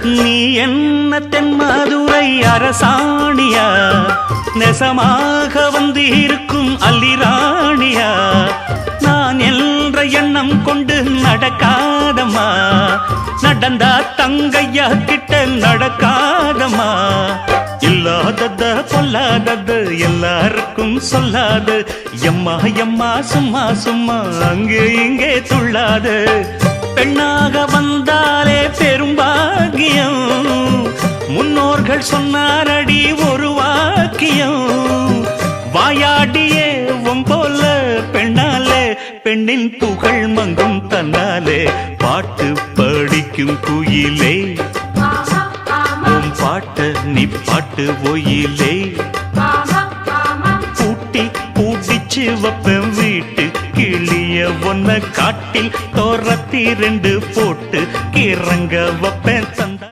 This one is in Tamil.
நீ என்ன தென்மதுரை அரசாணியா, நெசமாக வந்து இருக்கும் அல்லிராணியா, நான் என்ற எண்ணம் கொண்டு நடக்காதம்மா, நடந்தா தங்கையா கிட்ட நடக்காதம்மா. இல்லாதத பொல்லாதது எல்லாருக்கும் சொல்லாது, எம்மா எம்மா சும்மா சும்மா அங்கே இங்கே துள்ளாது. பெண்ணாக வந்தாலே பெரும்பாகியம், முன்னோர்கள் சொன்னாரடி ஒரு வாக்கியம். வாயாடியே போல பெண்ணாலே பெண்ணின் புகழ் மங்கும் தன்னாலே. பாட்டு படிக்கும் குயிலே உன் பாட்ட நீ பாட்டு ஒயிலே. பூட்டி பூட்டிச்சு வப்பேன் வீட்டு கிளிய ஒன்ன காட்டில் தோரத்தி 2 போட்டு கிறங்க வப்பேன் தந்த